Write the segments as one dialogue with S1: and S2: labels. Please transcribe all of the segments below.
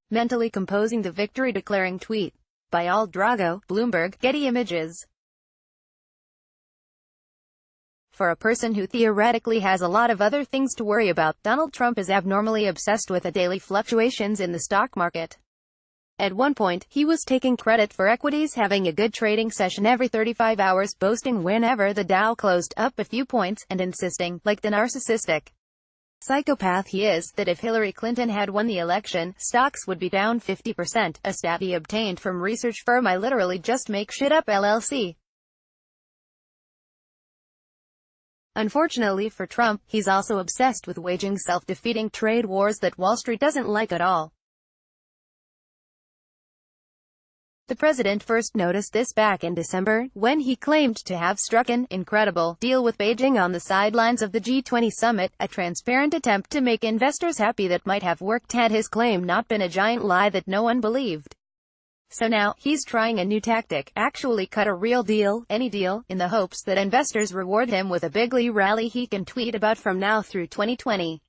S1: Mentally composing the victory declaring tweet. By Drago, Bloomberg, Getty Images. For a person who theoretically has a lot of other things to worry about, Donald Trump is abnormally obsessed with the daily fluctuations in the stock market. At one point, he was taking credit for equities having a good trading session every 35 hours, boasting whenever the Dow closed up a few points, and insisting, like the narcissistic psychopath he is, that if Hillary Clinton had won the election, stocks would be down 50%, a stat he obtained from research firm I Literally Just Make Shit Up LLC. Unfortunately for Trump, he's also obsessed with waging self-defeating trade wars that Wall Street doesn't like at all. The president first noticed this back in December, when he claimed to have struck an incredible deal with Beijing on the sidelines of the G20 summit, a transparent attempt to make investors happy that might have worked had his claim not been a giant lie that no one believed. So now, he's trying a new tactic, actually cut a real deal, any deal, in the hopes that investors reward him with a bigly rally he can tweet about from now through 2020.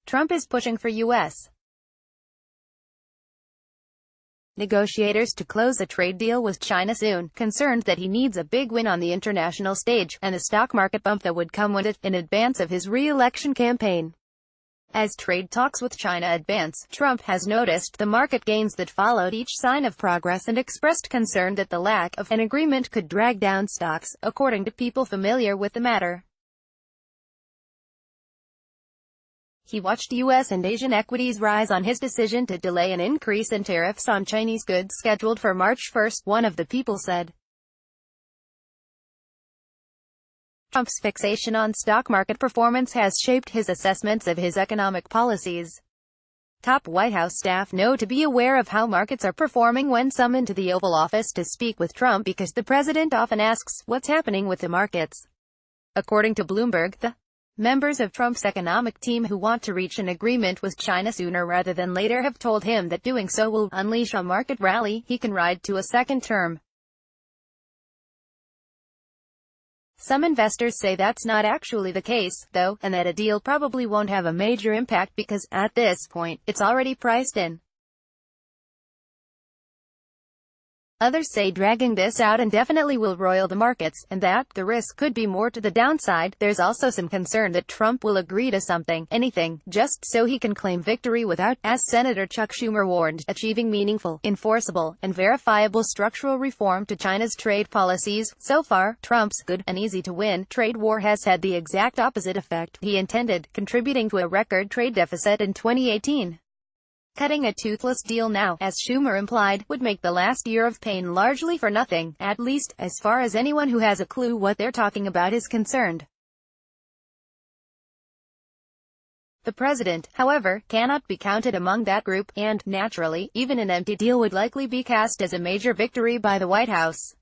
S1: Trump is pushing for U.S. negotiators to close a trade deal with China soon, concerned that he needs a big win on the international stage, and the stock market bump that would come with it, in advance of his re-election campaign. As trade talks with China advance, Trump has noticed the market gains that followed each sign of progress and expressed concern that the lack of an agreement could drag down stocks, according to people familiar with the matter. He watched U.S. and Asian equities rise on his decision to delay an increase in tariffs on Chinese goods scheduled for March 1, one of the people said. Trump's fixation on stock market performance has shaped his assessments of his economic policies. Top White House staff know to be aware of how markets are performing when summoned to the Oval Office to speak with Trump because the president often asks, "What's happening with the markets?" According to Bloomberg, the members of Trump's economic team who want to reach an agreement with China sooner rather than later have told him that doing so will unleash a market rally he can ride to a second term. Some investors say that's not actually the case, though, and that a deal probably won't have a major impact because, at this point, it's already priced in. Others say dragging this out indefinitely will roil the markets, and that the risk could be more to the downside. There's also some concern that Trump will agree to something, anything, just so he can claim victory without, as Senator Chuck Schumer warned, achieving meaningful, enforceable, and verifiable structural reform to China's trade policies. So far, Trump's good and easy to win trade war has had the exact opposite effect he intended, contributing to a record trade deficit in 2018. Cutting a toothless deal now, as Schumer implied, would make the last year of pain largely for nothing, at least, as far as anyone who has a clue what they're talking about is concerned. The president, however, cannot be counted among that group, and, naturally, even an empty deal would likely be cast as a major victory by the White House.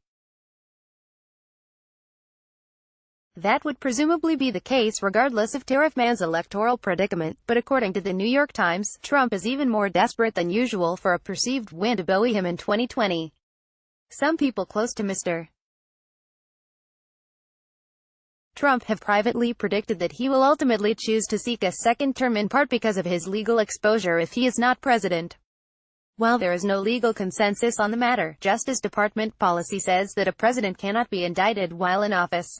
S1: That would presumably be the case regardless of Tariff Man's electoral predicament, but according to the New York Times, Trump is even more desperate than usual for a perceived win to buoy him in 2020. Some people close to Mr. Trump have privately predicted that he will ultimately choose to seek a second term in part because of his legal exposure if he is not president. While there is no legal consensus on the matter, Justice Department policy says that a president cannot be indicted while in office.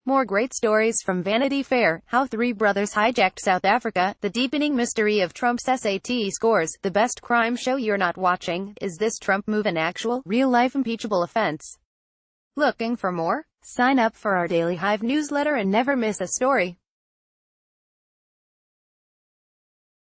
S1: More great stories from Vanity Fair. How three brothers hijacked South Africa. The deepening mystery of Trump's SAT scores. The best crime show you're not watching. Is this Trump move an actual, real-life impeachable offense? Looking for more? Sign up for our Daily Hive newsletter and never miss a story.